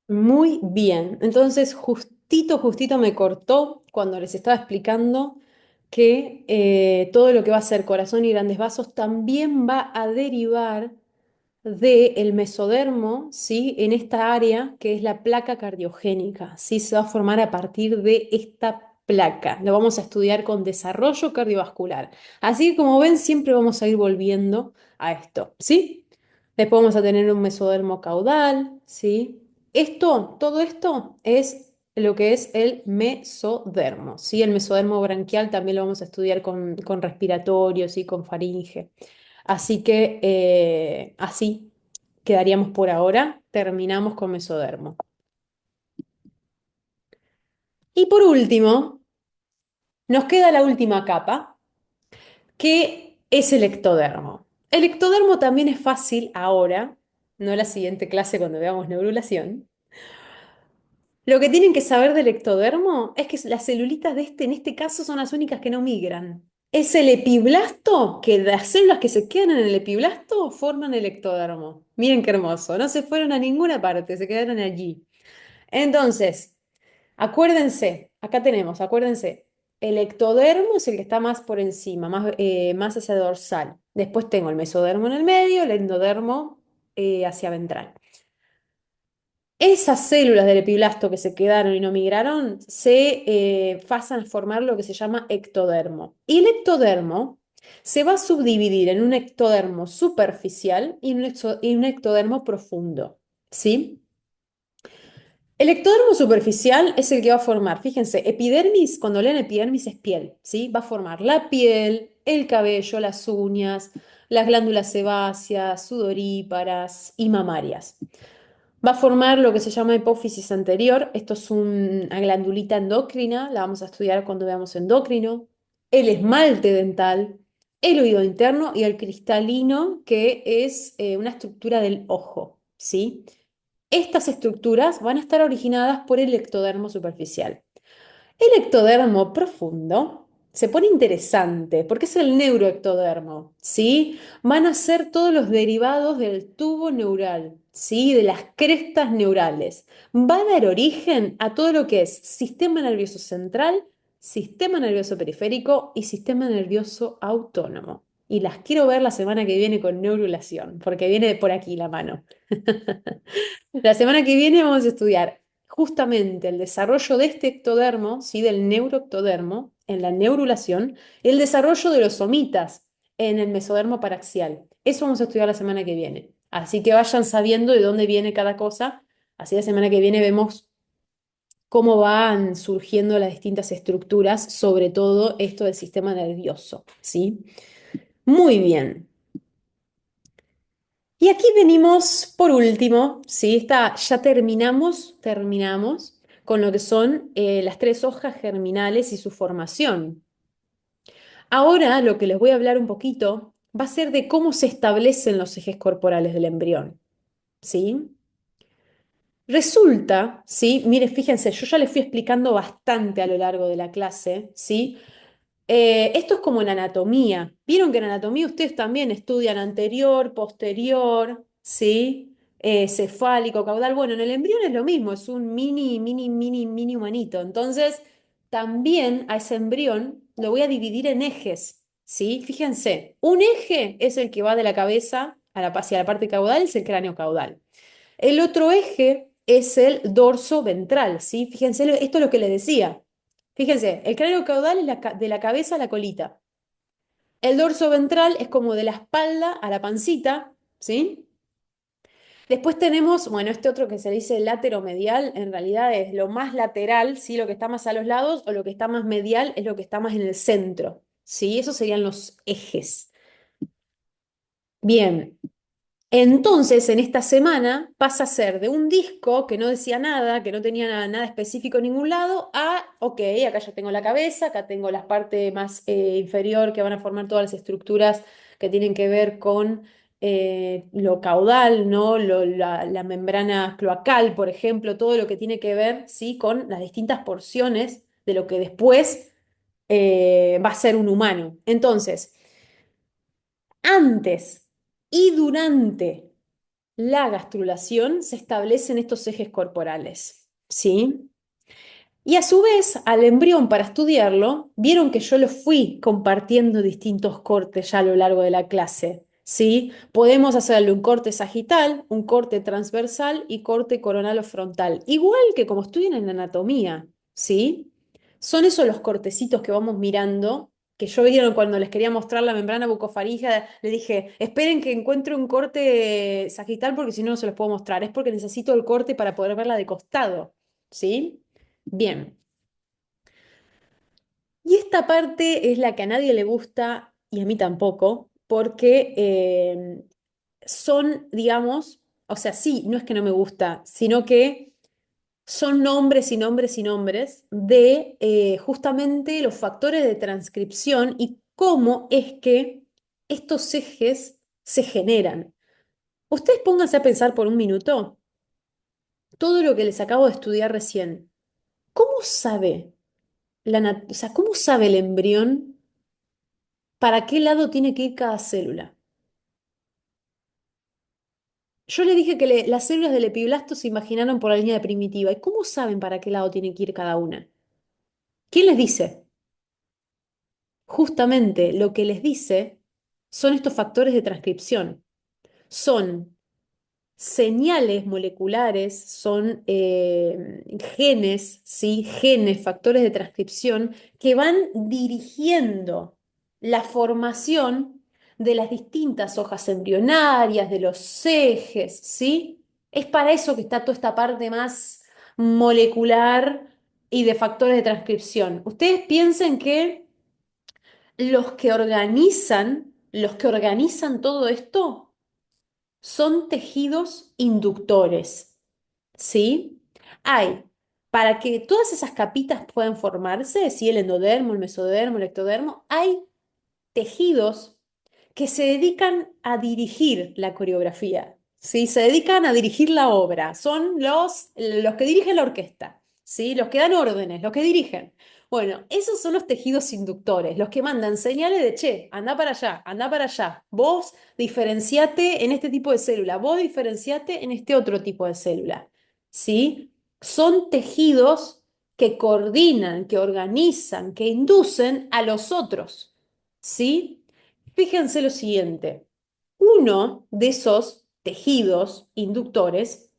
Muy bien. Entonces, justito me cortó cuando les estaba explicando que todo lo que va a ser corazón y grandes vasos también va a derivar del mesodermo, ¿sí? En esta área que es la placa cardiogénica, ¿sí? Se va a formar a partir de esta placa. Lo vamos a estudiar con desarrollo cardiovascular. Así que como ven, siempre vamos a ir volviendo a esto, ¿sí? Después vamos a tener un mesodermo caudal, ¿sí? Todo esto es lo que es el mesodermo, ¿sí? El mesodermo branquial también lo vamos a estudiar con respiratorios y con faringe. Así que así quedaríamos por ahora. Terminamos con mesodermo. Y por último, nos queda la última capa, que es el ectodermo. El ectodermo también es fácil ahora, no la siguiente clase cuando veamos neurulación. Lo que tienen que saber del ectodermo es que las celulitas de en este caso, son las únicas que no migran. Es el epiblasto, que las células que se quedan en el epiblasto forman el ectodermo. Miren qué hermoso, no se fueron a ninguna parte, se quedaron allí. Entonces, acuérdense, acá tenemos, acuérdense, el ectodermo es el que está más por encima, más hacia dorsal. Después tengo el mesodermo en el medio, el endodermo hacia ventral. Esas células del epiblasto que se quedaron y no migraron se pasan a formar lo que se llama ectodermo. Y el ectodermo se va a subdividir en un ectodermo superficial y un ectodermo profundo. ¿Sí? El ectodermo superficial es el que va a formar, fíjense, epidermis, cuando leen epidermis es piel, ¿sí? Va a formar la piel, el cabello, las uñas, las glándulas sebáceas, sudoríparas y mamarias. Va a formar lo que se llama hipófisis anterior. Esto es una glandulita endocrina, la vamos a estudiar cuando veamos endocrino. El esmalte dental, el oído interno y el cristalino, que es una estructura del ojo, ¿sí? Estas estructuras van a estar originadas por el ectodermo superficial. El ectodermo profundo se pone interesante porque es el neuroectodermo, ¿sí? Van a ser todos los derivados del tubo neural, ¿sí? De las crestas neurales. Va a dar origen a todo lo que es sistema nervioso central, sistema nervioso periférico y sistema nervioso autónomo. Y las quiero ver la semana que viene con neurulación, porque viene por aquí la mano. La semana que viene vamos a estudiar justamente el desarrollo de este ectodermo, ¿sí? Del neuroectodermo, en la neurulación, y el desarrollo de los somitas en el mesodermo paraxial. Eso vamos a estudiar la semana que viene. Así que vayan sabiendo de dónde viene cada cosa. Así la semana que viene vemos cómo van surgiendo las distintas estructuras, sobre todo esto del sistema nervioso, ¿sí? Muy bien. Y aquí venimos por último, ¿sí? Ya terminamos con lo que son las tres hojas germinales y su formación. Ahora lo que les voy a hablar un poquito va a ser de cómo se establecen los ejes corporales del embrión, ¿sí? Resulta, ¿sí? Mire, fíjense, yo ya les fui explicando bastante a lo largo de la clase, ¿sí? Esto es como en anatomía. Vieron que en anatomía ustedes también estudian anterior, posterior, ¿sí? Cefálico, caudal. Bueno, en el embrión es lo mismo, es un mini humanito. Entonces, también a ese embrión lo voy a dividir en ejes, ¿sí? Fíjense, un eje es el que va de la cabeza hacia la parte caudal, es el cráneo caudal. El otro eje es el dorso ventral, ¿sí? Fíjense, esto es lo que les decía. Fíjense, el cráneo caudal es de la cabeza a la colita. El dorso ventral es como de la espalda a la pancita, ¿sí? Después tenemos, bueno, este otro que se dice lateromedial, en realidad es lo más lateral, ¿sí? Lo que está más a los lados, o lo que está más medial es lo que está más en el centro, ¿sí? Esos serían los ejes. Bien, entonces, en esta semana pasa a ser de un disco que no decía nada, que no tenía nada específico en ningún lado, a, ok, acá ya tengo la cabeza, acá tengo la parte más inferior que van a formar todas las estructuras que tienen que ver con lo caudal, ¿no? La membrana cloacal, por ejemplo, todo lo que tiene que ver, ¿sí? Con las distintas porciones de lo que después va a ser un humano. Entonces, antes y durante la gastrulación se establece en estos ejes corporales, ¿sí? Y a su vez, al embrión, para estudiarlo, vieron que yo lo fui compartiendo distintos cortes ya a lo largo de la clase, ¿sí? Podemos hacerle un corte sagital, un corte transversal y corte coronal o frontal, igual que como estudian en anatomía, ¿sí? Son esos los cortecitos que vamos mirando, que yo vieron cuando les quería mostrar la membrana bucofaríngea, le dije, esperen que encuentre un corte sagital porque si no, no se los puedo mostrar, es porque necesito el corte para poder verla de costado, ¿sí? Bien, y esta parte es la que a nadie le gusta y a mí tampoco, porque son, digamos, o sea, sí, no es que no me gusta, sino que son nombres y nombres y nombres de justamente los factores de transcripción y cómo es que estos ejes se generan. Ustedes pónganse a pensar por un minuto todo lo que les acabo de estudiar recién. ¿Cómo sabe o sea, cómo sabe el embrión para qué lado tiene que ir cada célula? Yo le dije que las células del epiblasto se imaginaron por la línea de primitiva. ¿Y cómo saben para qué lado tiene que ir cada una? ¿Quién les dice? Justamente lo que les dice son estos factores de transcripción. Son señales moleculares, son genes, ¿sí? Genes, factores de transcripción que van dirigiendo la formación de las distintas hojas embrionarias, de los ejes, ¿sí? Es para eso que está toda esta parte más molecular y de factores de transcripción. Ustedes piensen que los que organizan todo esto, son tejidos inductores, ¿sí? Hay, para que todas esas capitas puedan formarse, ¿sí? El endodermo, el mesodermo, el ectodermo, hay tejidos que se dedican a dirigir la coreografía, ¿sí? Se dedican a dirigir la obra, son los que dirigen la orquesta, ¿sí? Los que dan órdenes, los que dirigen. Bueno, esos son los tejidos inductores, los que mandan señales de, che, anda para allá, vos diferenciate en este tipo de célula, vos diferenciate en este otro tipo de célula, ¿sí? Son tejidos que coordinan, que organizan, que inducen a los otros, ¿sí? Fíjense lo siguiente, uno de esos tejidos inductores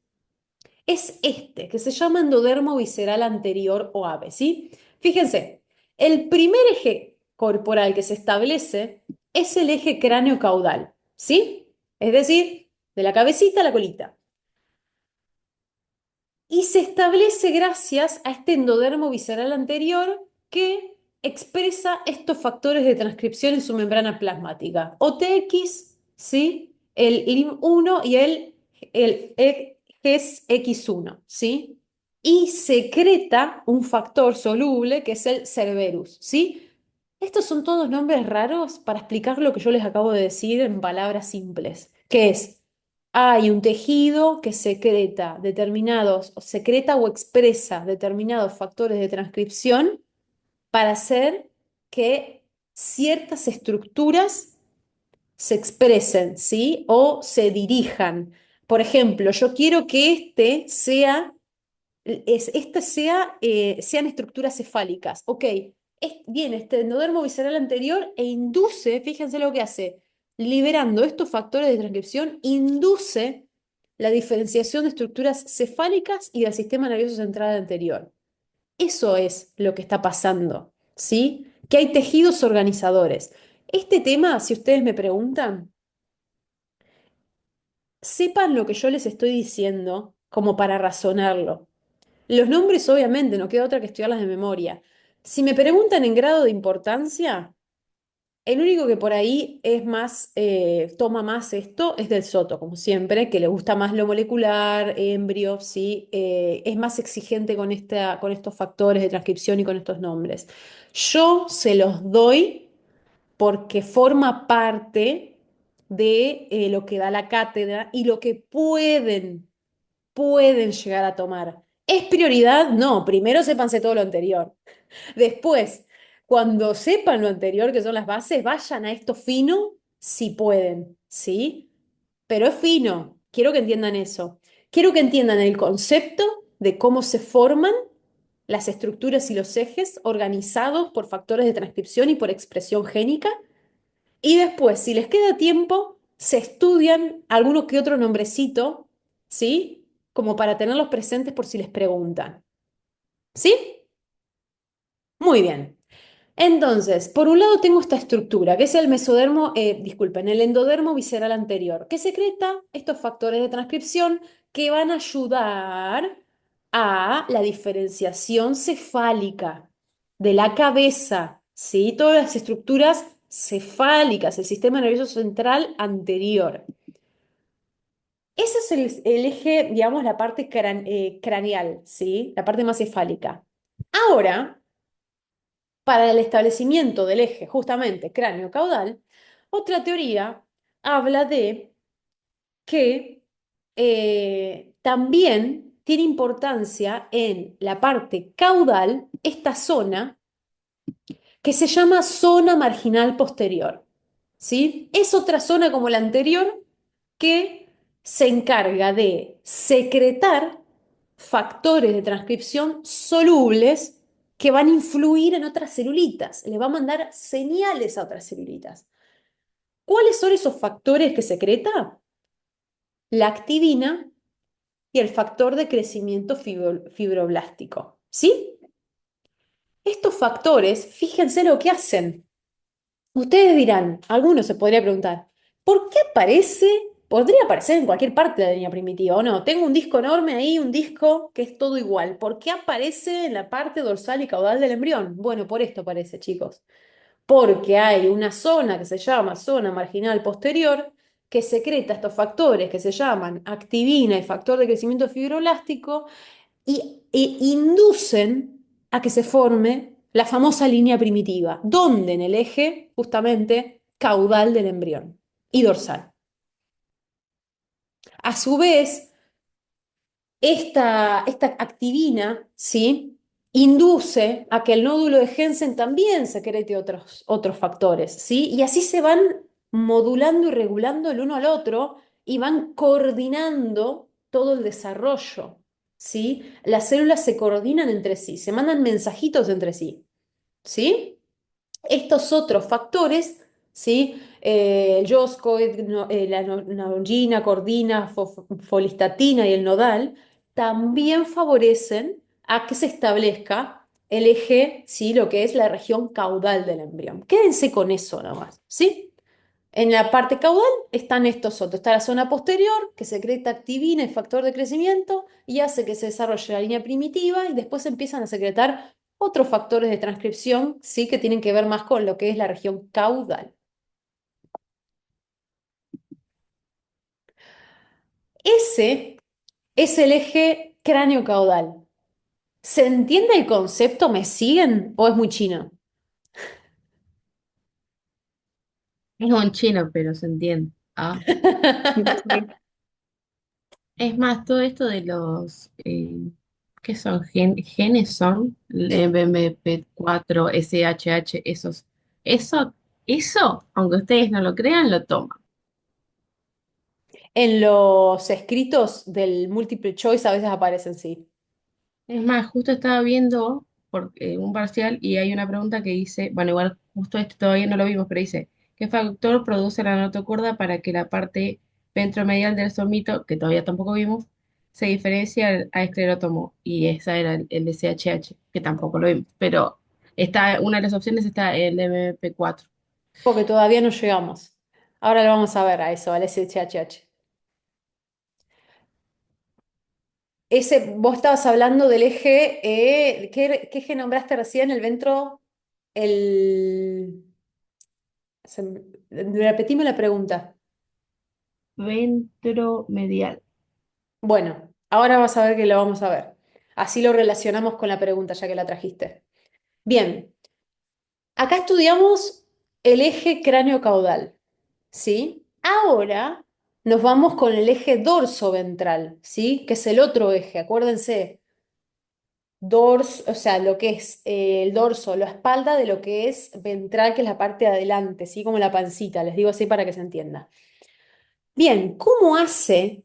es este, que se llama endodermo visceral anterior o AVE, ¿sí? Fíjense, el primer eje corporal que se establece es el eje cráneo-caudal, ¿sí? Es decir, de la cabecita a la colita. Y se establece gracias a este endodermo visceral anterior que expresa estos factores de transcripción en su membrana plasmática. OTX, ¿sí? El LIM1 y el GES-X1, ¿sí? Y secreta un factor soluble que es el Cerberus, ¿sí? Estos son todos nombres raros para explicar lo que yo les acabo de decir en palabras simples, que es hay un tejido que secreta o expresa determinados factores de transcripción para hacer que ciertas estructuras se expresen, ¿sí? O se dirijan. Por ejemplo, yo quiero que sean estructuras cefálicas. Ok, viene este endodermo visceral anterior e induce, fíjense lo que hace, liberando estos factores de transcripción, induce la diferenciación de estructuras cefálicas y del sistema nervioso central anterior. Eso es lo que está pasando, ¿sí? Que hay tejidos organizadores. Este tema, si ustedes me preguntan, sepan lo que yo les estoy diciendo como para razonarlo. Los nombres, obviamente, no queda otra que estudiarlas de memoria. Si me preguntan en grado de importancia, el único que por ahí es más, toma más esto es del Soto, como siempre, que le gusta más lo molecular, embrios, ¿sí? Es más exigente con estos factores de transcripción y con estos nombres. Yo se los doy porque forma parte de lo que da la cátedra y lo que pueden llegar a tomar. ¿Es prioridad? No, primero sépanse todo lo anterior. Después, cuando sepan lo anterior, que son las bases, vayan a esto fino si pueden, ¿sí? Pero es fino. quiero que entiendan eso. Quiero que entiendan el concepto de cómo se forman las estructuras y los ejes organizados por factores de transcripción y por expresión génica. Y después, si les queda tiempo, se estudian alguno que otro nombrecito, ¿sí? Como para tenerlos presentes por si les preguntan. ¿Sí? Muy bien. Entonces, por un lado tengo esta estructura, que es el mesodermo, disculpen, el endodermo visceral anterior, que secreta estos factores de transcripción que van a ayudar a la diferenciación cefálica de la cabeza, ¿sí? Todas las estructuras cefálicas, el sistema nervioso central anterior. Ese es el eje, digamos, la parte craneal, ¿sí? La parte más cefálica. Ahora, para el establecimiento del eje justamente cráneo-caudal, otra teoría habla de que también tiene importancia en la parte caudal esta zona que se llama zona marginal posterior. ¿Sí? Es otra zona como la anterior que se encarga de secretar factores de transcripción solubles que van a influir en otras celulitas, le va a mandar señales a otras celulitas. ¿Cuáles son esos factores que secreta? La activina y el factor de crecimiento fibroblástico. ¿Sí? Estos factores, fíjense lo que hacen. Ustedes dirán, algunos se podría preguntar, ¿por qué aparece? Podría aparecer en cualquier parte de la línea primitiva, ¿o no? Tengo un disco enorme ahí, un disco que es todo igual. ¿Por qué aparece en la parte dorsal y caudal del embrión? Bueno, por esto aparece, chicos. Porque hay una zona que se llama zona marginal posterior que secreta estos factores que se llaman activina y factor de crecimiento fibroblástico e inducen a que se forme la famosa línea primitiva, donde en el eje justamente caudal del embrión y dorsal. A su vez, esta activina, ¿sí? Induce a que el nódulo de Hensen también secrete otros factores, ¿sí? Y así se van modulando y regulando el uno al otro y van coordinando todo el desarrollo, ¿sí? Las células se coordinan entre sí, se mandan mensajitos entre sí, ¿sí? Estos otros factores, ¿sí? El yoscoid, la naongina, cordina, folistatina y el nodal, también favorecen a que se establezca el eje, ¿sí? Lo que es la región caudal del embrión. Quédense con eso nada más, ¿sí? En la parte caudal están estos otros. Está la zona posterior, que secreta activina y factor de crecimiento y hace que se desarrolle la línea primitiva y después empiezan a secretar otros factores de transcripción, sí, que tienen que ver más con lo que es la región caudal. Ese es el eje cráneo-caudal. ¿Se entiende el concepto? ¿Me siguen o es muy chino? Es un chino, pero se entiende. Ah. Sí. Es más, todo esto de los, ¿qué son? Genes son, el MMP4, SHH, eso, eso, aunque ustedes no lo crean, lo toman. En los escritos del multiple choice a veces aparecen, sí. Es más, justo estaba viendo un parcial y hay una pregunta que dice, bueno, igual justo esto todavía no lo vimos, pero dice, ¿qué factor produce la notocorda para que la parte ventromedial del somito, que todavía tampoco vimos, se diferencie a esclerótomo? Y esa era el SHH, que tampoco lo vimos, pero está, una de las opciones está el MP4. Porque todavía no llegamos. Ahora lo vamos a ver a eso, al SHH. Ese, vos estabas hablando del eje, ¿qué eje nombraste recién? El ventro, el... Repetime la pregunta. Ventromedial. Bueno, ahora vas a ver que lo vamos a ver. Así lo relacionamos con la pregunta, ya que la trajiste. Bien, acá estudiamos el eje cráneo-caudal, ¿sí? Ahora nos vamos con el eje dorso-ventral, ¿sí? Que es el otro eje, acuérdense. Dorso, o sea, lo que es el dorso, la espalda de lo que es ventral, que es la parte de adelante, ¿sí? Como la pancita, les digo así para que se entienda. Bien, ¿cómo hace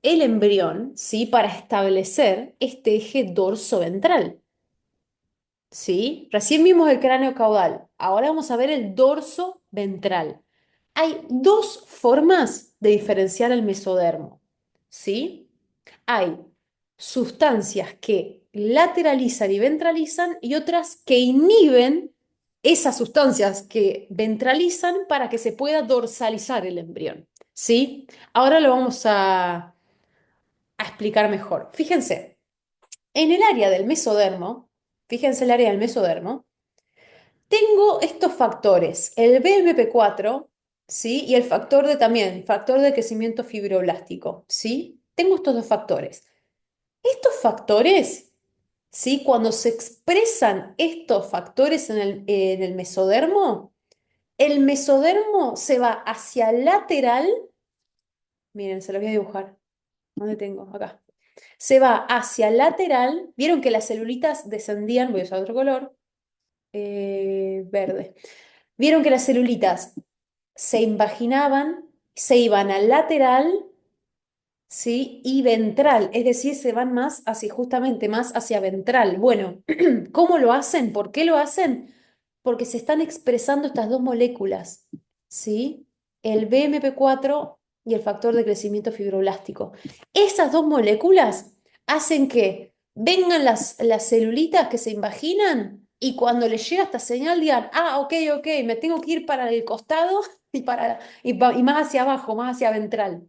el embrión, ¿sí? Para establecer este eje dorso-ventral? ¿Sí? Recién vimos el cráneo caudal, ahora vamos a ver el dorso ventral. Hay dos formas de diferenciar el mesodermo, ¿sí? Hay sustancias que lateralizan y ventralizan y otras que inhiben esas sustancias que ventralizan para que se pueda dorsalizar el embrión, ¿sí? Ahora lo vamos a explicar mejor. Fíjense, en el área del mesodermo, fíjense el área del mesodermo, tengo estos factores, el BMP4, ¿sí? Y el factor de también, factor de crecimiento fibroblástico, ¿sí? Tengo estos dos factores. Estos factores, ¿sí? Cuando se expresan estos factores en el el mesodermo se va hacia lateral, miren, se lo voy a dibujar. ¿Dónde tengo? Acá. Se va hacia lateral, vieron que las celulitas descendían, voy a usar otro color, verde. Vieron que las celulitas se invaginaban, se iban al lateral, ¿sí? Y ventral, es decir, se van más hacia, justamente más hacia ventral. Bueno, ¿cómo lo hacen? ¿Por qué lo hacen? Porque se están expresando estas dos moléculas, ¿sí? El BMP4 y el factor de crecimiento fibroblástico. Esas dos moléculas hacen que vengan las celulitas que se invaginan y cuando les llega esta señal digan, ah, ok, ok, me tengo que ir para el costado y más hacia abajo, más hacia ventral.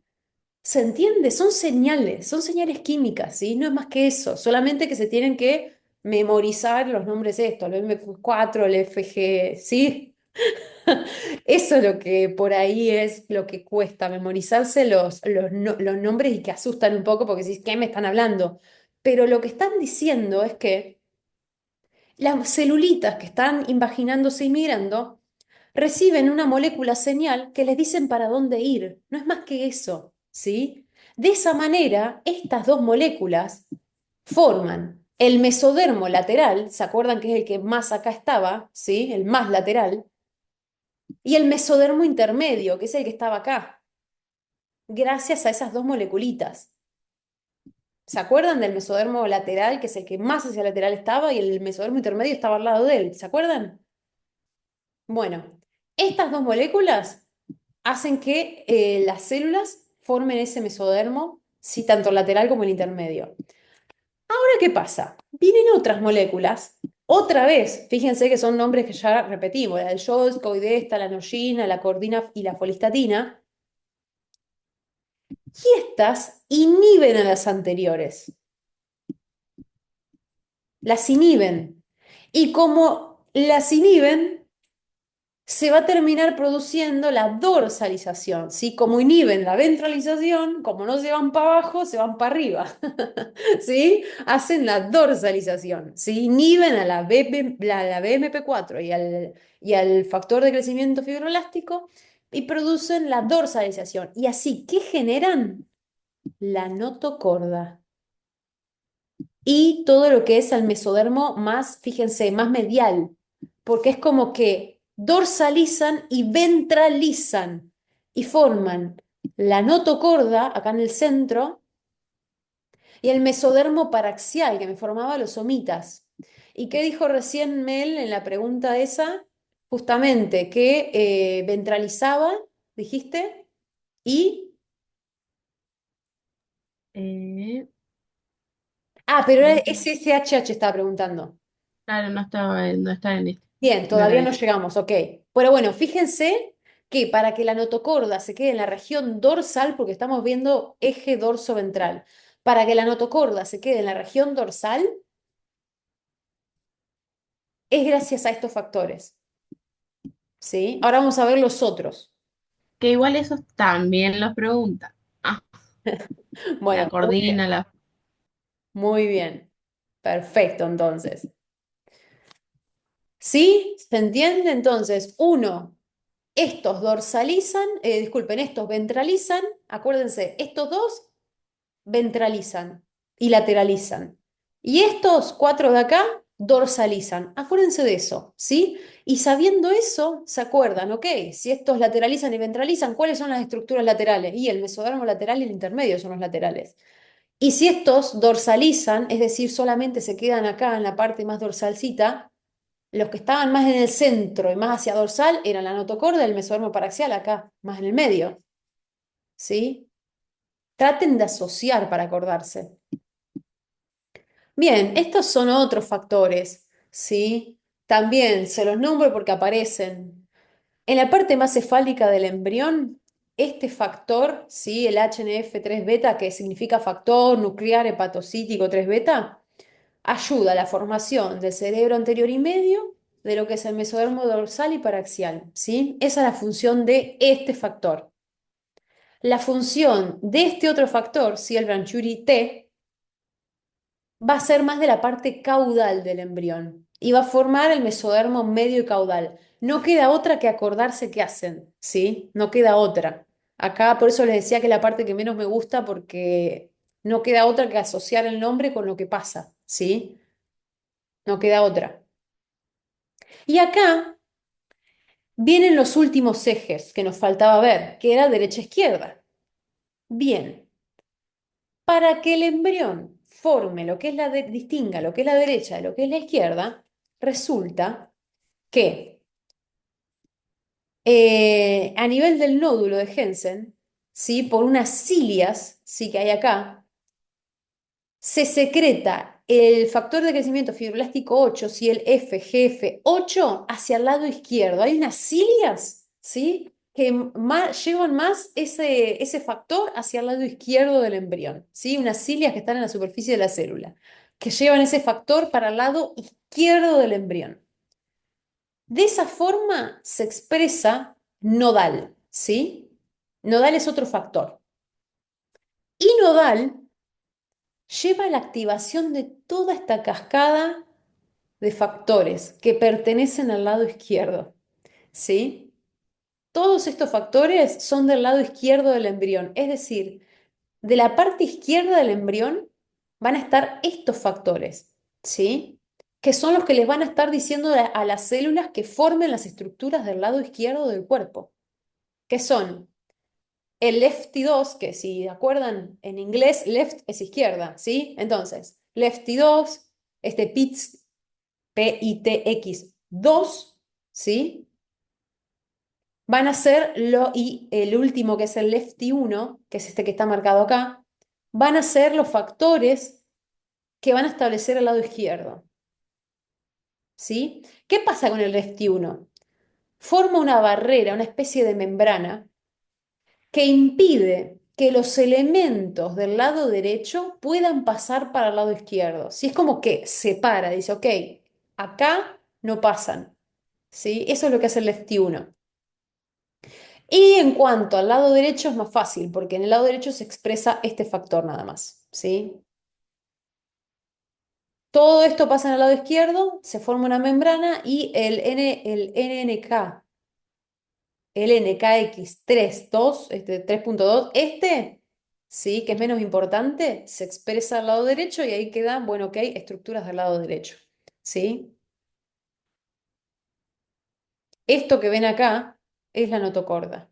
¿Se entiende? Son señales químicas, ¿sí? No es más que eso, solamente que se tienen que memorizar los nombres estos, el M4, el FG, ¿sí? Eso es lo que por ahí es lo que cuesta, memorizarse los nombres y que asustan un poco porque decís, ¿qué me están hablando? Pero lo que están diciendo es que las celulitas que están invaginándose y migrando reciben una molécula señal que les dicen para dónde ir. No es más que eso, ¿sí? De esa manera, estas dos moléculas forman el mesodermo lateral, ¿se acuerdan que es el que más acá estaba, ¿sí? El más lateral, y el mesodermo intermedio, que es el que estaba acá, gracias a esas dos moleculitas. ¿Se acuerdan del mesodermo lateral, que es el que más hacia lateral estaba, y el mesodermo intermedio estaba al lado de él? ¿Se acuerdan? Bueno, estas dos moléculas hacen que las células formen ese mesodermo, sí, tanto el lateral como el intermedio. Ahora, ¿qué pasa? Vienen otras moléculas, otra vez, fíjense que son nombres que ya repetimos, el Joskoidesta, la noyina, la cordina y la folistatina, y estas inhiben a las anteriores, las inhiben. Y como las inhiben, se va a terminar produciendo la dorsalización, ¿sí? Como inhiben la ventralización, como no se van para abajo, se van para arriba, ¿sí? Hacen la dorsalización, ¿sí? Inhiben a la BMP4 y al factor de crecimiento fibroelástico y producen la dorsalización. Y así, ¿qué generan? La notocorda y todo lo que es el mesodermo más, fíjense, más medial, porque es como que dorsalizan y ventralizan y forman la notocorda acá en el centro y el mesodermo paraxial que me formaba los somitas. ¿Y qué dijo recién Mel en la pregunta esa? Justamente que ventralizaba, dijiste, y... Eh, Pero era ven- SSHH estaba preguntando. claro, no estaba en este. Bien, No era todavía no este. llegamos, ok. Pero bueno, fíjense que para que la notocorda se quede en la región dorsal, porque estamos viendo eje dorso-ventral, para que la notocorda se quede en la región dorsal, es gracias a estos factores, ¿sí? Ahora vamos a ver los otros. Que igual esos también los preguntan. Ah, la Bueno, muy bien, coordina, la... muy bien. Perfecto, entonces. ¿Sí? ¿Se entiende? Entonces, uno, estos dorsalizan, disculpen, estos ventralizan, acuérdense, estos dos ventralizan y lateralizan. Y estos cuatro de acá dorsalizan. Acuérdense de eso, ¿sí? Y sabiendo eso, se acuerdan, ok, si estos lateralizan y ventralizan, ¿cuáles son las estructuras laterales? Y el mesodermo lateral y el intermedio son los laterales. Y si estos dorsalizan, es decir, solamente se quedan acá en la parte más dorsalcita, los que estaban más en el centro y más hacia dorsal eran la notocorda y el mesodermo paraxial acá, más en el medio, ¿sí? Traten de asociar para acordarse. Bien, estos son otros factores, ¿sí? También se los nombro porque aparecen. En la parte más cefálica del embrión, este factor, ¿sí? El HNF3 beta, que significa factor nuclear hepatocítico 3 beta, ayuda a la formación del cerebro anterior y medio de lo que es el mesodermo dorsal y paraxial, ¿sí? Esa es la función de este factor. La función de este otro factor, ¿sí? El Branchiuri T, va a ser más de la parte caudal del embrión y va a formar el mesodermo medio y caudal. No queda otra que acordarse qué hacen, ¿sí? No queda otra. Acá por eso les decía que es la parte que menos me gusta porque no queda otra que asociar el nombre con lo que pasa, ¿sí? No queda otra. Y acá vienen los últimos ejes que nos faltaba ver, que era derecha-izquierda. Bien, para que el embrión forme lo que es distinga lo que es la derecha de lo que es la izquierda, resulta que a nivel del nódulo de Hensen, ¿sí? Por unas cilias, ¿sí? Que hay acá, se secreta el factor de crecimiento fibroblástico 8, ¿sí? El FGF8, hacia el lado izquierdo. Hay unas cilias, ¿sí? Que llevan más ese factor hacia el lado izquierdo del embrión, ¿sí? Unas cilias que están en la superficie de la célula, que llevan ese factor para el lado izquierdo del embrión. De esa forma se expresa nodal, ¿sí? Nodal es otro factor. Y nodal lleva a la activación de toda esta cascada de factores que pertenecen al lado izquierdo, ¿sí? Todos estos factores son del lado izquierdo del embrión, es decir, de la parte izquierda del embrión van a estar estos factores, ¿sí? Que son los que les van a estar diciendo a las células que formen las estructuras del lado izquierdo del cuerpo, que son el lefty 2, que si acuerdan en inglés, left es izquierda, ¿sí? Entonces, lefty 2, este PITX2, ¿sí? Van a ser y el último que es el lefty 1, que es este que está marcado acá, van a ser los factores que van a establecer el lado izquierdo, ¿sí? ¿Qué pasa con el lefty 1? Forma una barrera, una especie de membrana que impide que los elementos del lado derecho puedan pasar para el lado izquierdo. Si es como que separa, dice, ok, acá no pasan, ¿sí? Eso es lo que hace el lefty 1. Y en cuanto al lado derecho es más fácil, porque en el lado derecho se expresa este factor nada más, ¿sí? Todo esto pasa en el lado izquierdo, se forma una membrana y el NNK, el NKX2, este 3.2, sí, que es menos importante, se expresa al lado derecho y ahí quedan, bueno, ok, estructuras del lado derecho, ¿sí? Esto que ven acá es la notocorda.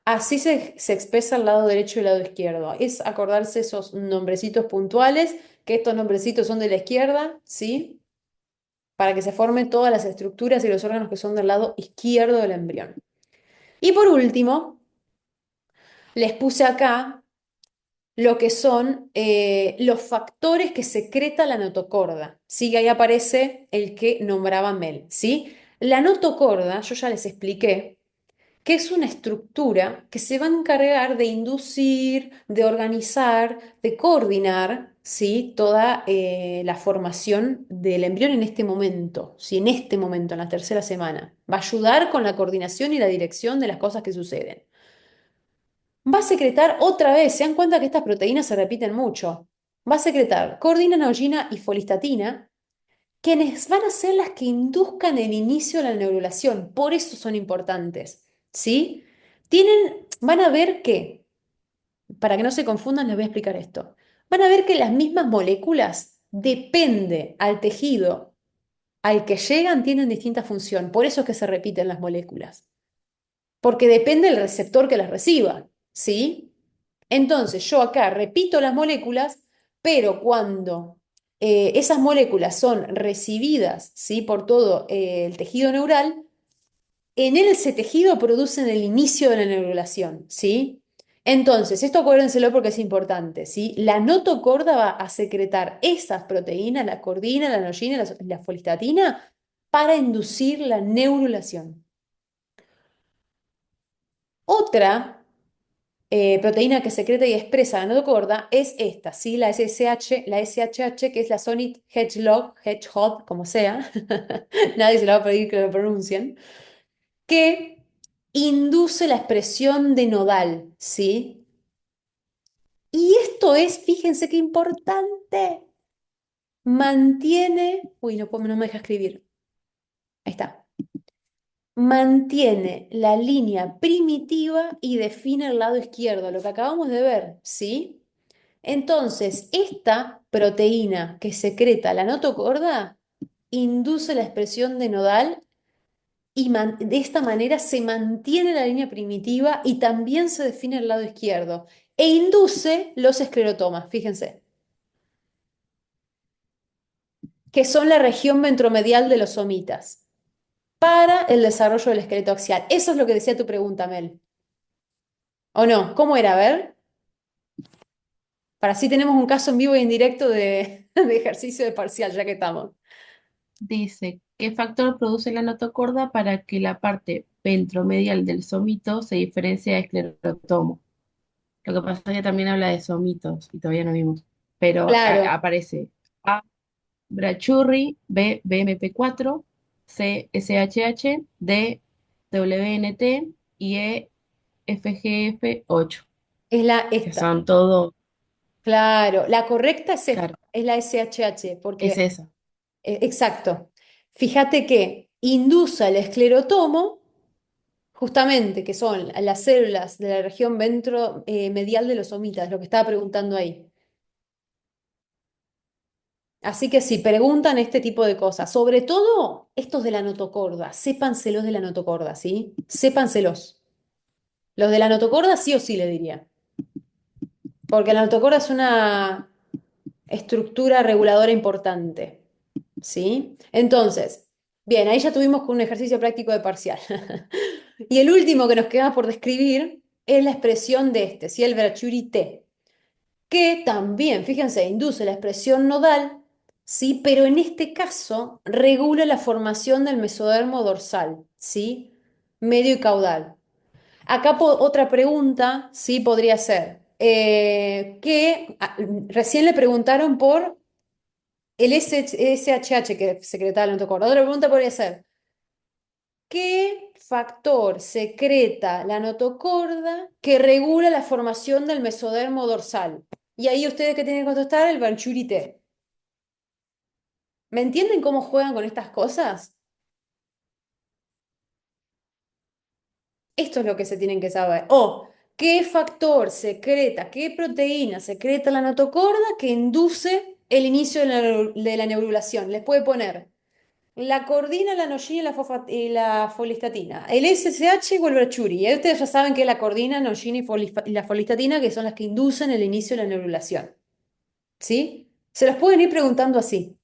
Así se expresa el lado derecho y el lado izquierdo. Es acordarse esos nombrecitos puntuales, que estos nombrecitos son de la izquierda, ¿sí? Para que se formen todas las estructuras y los órganos que son del lado izquierdo del embrión. Y por último, les puse acá lo que son los factores que secreta la notocorda. Sí, ahí aparece el que nombraba Mel, ¿sí? La notocorda, yo ya les expliqué, que es una estructura que se va a encargar de inducir, de organizar, de coordinar, ¿sí? Toda la formación del embrión en este momento, ¿sí? En este momento, en la tercera semana. Va a ayudar con la coordinación y la dirección de las cosas que suceden. Va a secretar otra vez, se dan cuenta que estas proteínas se repiten mucho. Va a secretar coordinanoidina y folistatina, quienes van a ser las que induzcan el inicio de la neurulación. Por eso son importantes, ¿sí? Van a ver que, para que no se confundan, les voy a explicar esto. van a ver que las mismas moléculas, depende al tejido al que llegan, tienen distinta función. Por eso es que se repiten las moléculas, porque depende del receptor que las reciba, ¿sí? Entonces, yo acá repito las moléculas, pero cuando esas moléculas son recibidas, ¿sí? Por todo el tejido neural, en ese tejido producen el inicio de la neurulación, ¿sí? Entonces, esto acuérdenselo porque es importante, ¿sí? La notocorda va a secretar esas proteínas, la cordina, la noyina, la folistatina, para inducir la neurulación. Otra proteína que secreta y expresa la notocorda es esta, ¿sí? La SSH, la SHH, que es la Sonic Hedgehog, como sea. Nadie se la va a pedir que lo pronuncien, que induce la expresión de nodal, ¿sí? Y esto es, fíjense qué importante, mantiene, uy, no me deja escribir, ahí está, mantiene la línea primitiva y define el lado izquierdo, lo que acabamos de ver, ¿sí? Entonces, esta proteína que secreta la notocorda induce la expresión de nodal y de esta manera se mantiene la línea primitiva y también se define el lado izquierdo e induce los esclerotomas, fíjense, que son la región ventromedial de los somitas para el desarrollo del esqueleto axial. Eso es lo que decía tu pregunta, Mel. ¿O no? ¿Cómo era? A ver, para así tenemos un caso en vivo y en directo de ejercicio de parcial, ya que estamos. Dice, ¿qué factor produce la notocorda para que la parte ventromedial del somito se diferencie de esclerotomo? Lo que pasa es que también habla de somitos y todavía no vimos. Pero Claro, aparece A. Brachyury, B. BMP4, C. SHH, D. WNT y E. FGF8, es que esta. son todo, Claro, la correcta es esta, claro, es la SHH, es porque, esa. exacto, fíjate que induce el esclerotomo, justamente, que son las células de la región ventromedial de los somitas, lo que estaba preguntando ahí. Así que si preguntan este tipo de cosas, sobre todo estos de la notocorda, sépanselos de la notocorda, ¿sí? Sépanselos. Los de la notocorda sí o sí le diría, porque la notocorda es una estructura reguladora importante. ¿Sí? Entonces, bien, ahí ya tuvimos un ejercicio práctico de parcial. Y el último que nos queda por describir es la expresión de este, ¿sí? El Brachyury T, que también, fíjense, induce la expresión nodal, ¿sí? Pero en este caso regula la formación del mesodermo dorsal, ¿sí? Medio y caudal. Acá otra pregunta, sí, podría ser, recién le preguntaron por el SHH que secreta el notocorda. Otra pregunta podría ser, ¿qué factor secreta la notocorda que regula la formación del mesodermo dorsal? Y ahí ustedes que tienen que contestar el Venturi T. ¿Me entienden cómo juegan con estas cosas? Esto es lo que se tienen que saber. O, ¿qué factor secreta, qué proteína secreta la notocorda que induce el inicio de de la neurulación? Les puede poner la cordina, la noyina y la folistatina. El SSH o el brachuri. Y ahí ustedes ya saben que es la cordina, noyina y la folistatina, que son las que inducen el inicio de la neurulación. ¿Sí? Se los pueden ir preguntando así.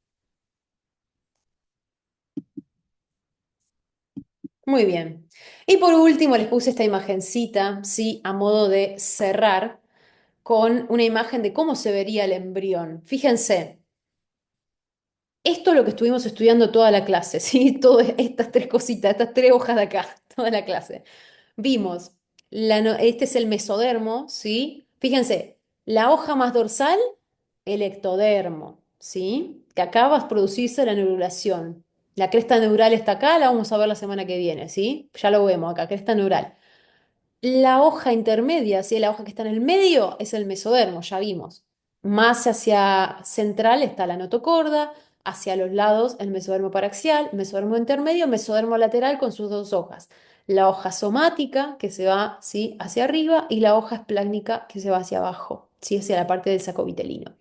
Muy bien. Y por último les puse esta imagencita, ¿sí? A modo de cerrar con una imagen de cómo se vería el embrión. Fíjense. Esto es lo que estuvimos estudiando toda la clase, ¿sí? Todas estas tres cositas, estas tres hojas de acá, toda la clase. Vimos, este es el mesodermo, ¿sí? Fíjense, la hoja más dorsal, el ectodermo, ¿sí? Que acá va a producirse la neurulación. La cresta neural está acá, la vamos a ver la semana que viene, ¿sí? Ya lo vemos acá, cresta neural. La hoja intermedia, ¿sí? La hoja que está en el medio es el mesodermo, ya vimos. Más hacia central está la notocorda, hacia los lados el mesodermo paraxial, mesodermo intermedio, mesodermo lateral con sus dos hojas. La hoja somática que se va, ¿sí? Hacia arriba y la hoja esplácnica que se va hacia abajo. ¿sí? Hacia la parte del saco vitelino.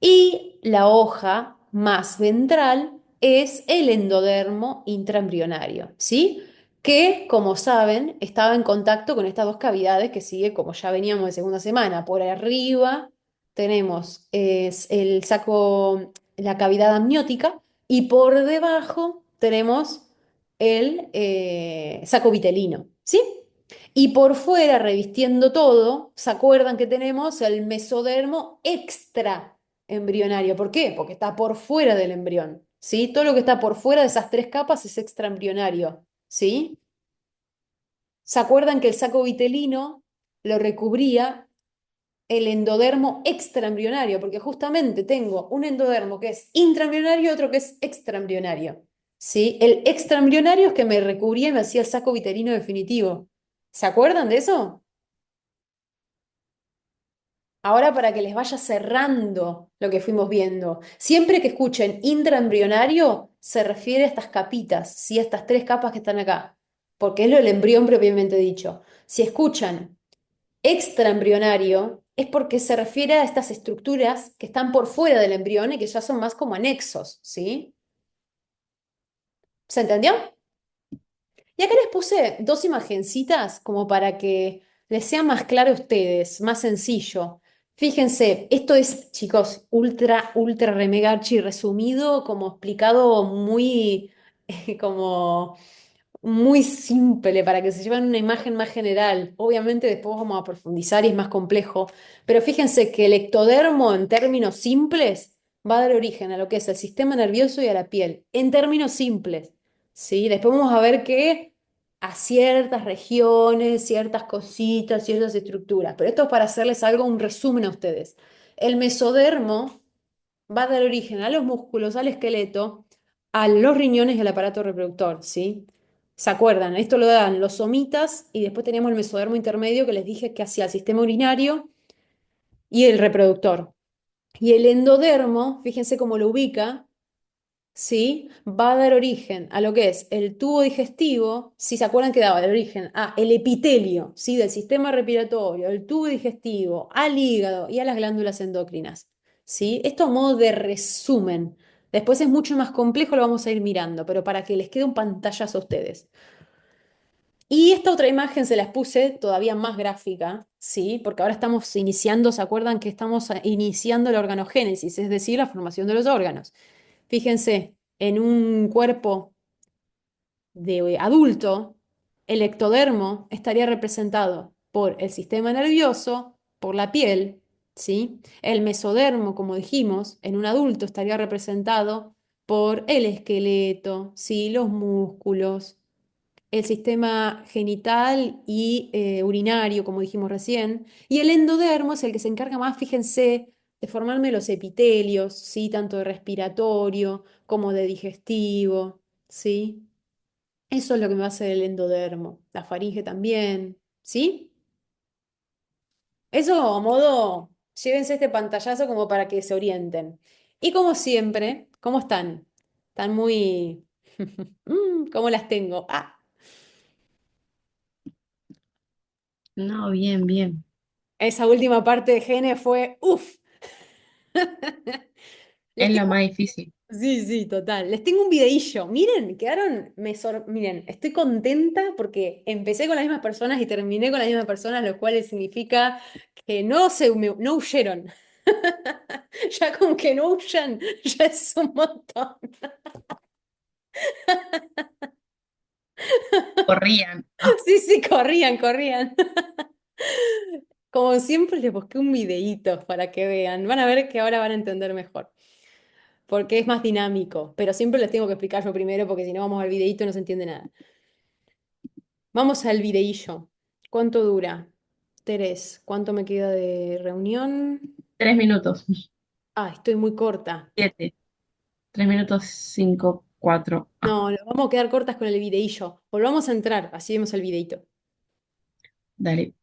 Y la hoja más ventral es el endodermo intraembrionario, ¿sí? Que, como saben, estaba en contacto con estas dos cavidades que sigue, como ya veníamos de segunda semana. Por arriba tenemos el saco, la cavidad amniótica, y por debajo tenemos el saco vitelino, ¿sí? Y por fuera, revistiendo todo, ¿se acuerdan que tenemos el mesodermo extraembrionario? ¿Por qué? Porque está por fuera del embrión, ¿sí? Todo lo que está por fuera de esas tres capas es extraembrionario, ¿sí? ¿Se acuerdan que el saco vitelino lo recubría el endodermo extraembrionario? Porque justamente tengo un endodermo que es intraembrionario y otro que es extraembrionario, ¿sí? El extraembrionario es que me recubría y me hacía el saco vitelino definitivo. ¿Se acuerdan de eso? Ahora para que les vaya cerrando lo que fuimos viendo. Siempre que escuchen intraembrionario, se refiere a estas capitas, ¿sí? A estas tres capas que están acá, porque es lo del embrión propiamente dicho. Si escuchan extraembrionario, es porque se refiere a estas estructuras que están por fuera del embrión y que ya son más como anexos, ¿sí? ¿Se entendió? Y acá les puse dos imagencitas como para que les sea más claro a ustedes, más sencillo. Fíjense, esto es, chicos, ultra, ultra remegachi resumido, como explicado muy, como muy simple para que se lleven una imagen más general. Obviamente después vamos a profundizar y es más complejo, pero fíjense que el ectodermo en términos simples va a dar origen a lo que es el sistema nervioso y a la piel, en términos simples, ¿sí? Después vamos a ver que a ciertas regiones, ciertas cositas, ciertas estructuras, pero esto es para hacerles algo, un resumen a ustedes. El mesodermo va a dar origen a los músculos, al esqueleto, a los riñones y al aparato reproductor, ¿sí? ¿Se acuerdan? Esto lo dan los somitas y después teníamos el mesodermo intermedio que les dije que hacía el sistema urinario y el reproductor. Y el endodermo, fíjense cómo lo ubica, ¿sí? Va a dar origen a lo que es el tubo digestivo, si se acuerdan que daba el origen a el epitelio, ¿sí? Del sistema respiratorio, el tubo digestivo, al hígado y a las glándulas endocrinas, ¿sí? Esto a modo de resumen. Después es mucho más complejo, lo vamos a ir mirando, pero para que les quede un pantallazo a ustedes. Y esta otra imagen se las puse todavía más gráfica, ¿sí? Porque ahora estamos iniciando, ¿se acuerdan que estamos iniciando la organogénesis, es decir, la formación de los órganos? Fíjense, en un cuerpo de adulto, el ectodermo estaría representado por el sistema nervioso, por la piel, ¿sí? El mesodermo, como dijimos, en un adulto estaría representado por el esqueleto, ¿sí? Los músculos, el sistema genital y urinario, como dijimos recién, y el endodermo es el que se encarga más, fíjense, de formarme los epitelios, ¿sí? Tanto de respiratorio como de digestivo, ¿sí? Eso es lo que me va a hacer el endodermo, la faringe también, ¿sí? Eso a modo, llévense este pantallazo como para que se orienten. Y como siempre, ¿cómo están? Están muy... ¿Cómo las tengo? Ah, No, bien, bien. esa última parte de genes fue, uff. Les Es lo tengo, más difícil. sí, sí, total. Les tengo un videillo. Miren, quedaron, miren, estoy contenta porque empecé con las mismas personas y terminé con las mismas personas, lo cual significa que no huyeron. Ya con que no huyan, ya es un montón. Corrían. Ah, Sí, sí, corrían, corrían. Como siempre les busqué un videíto para que vean. Van a ver que ahora van a entender mejor, porque es más dinámico, pero siempre les tengo que explicar yo primero porque si no vamos al videíto y no se entiende nada. Vamos al videillo. ¿Cuánto dura? Terés, ¿cuánto me queda de reunión? 3 minutos. Ah, estoy muy corta. 7. 3 minutos 5, 4. Ah, No, nos vamos a quedar cortas con el videillo. Volvamos a entrar, así vemos el videíto. dale.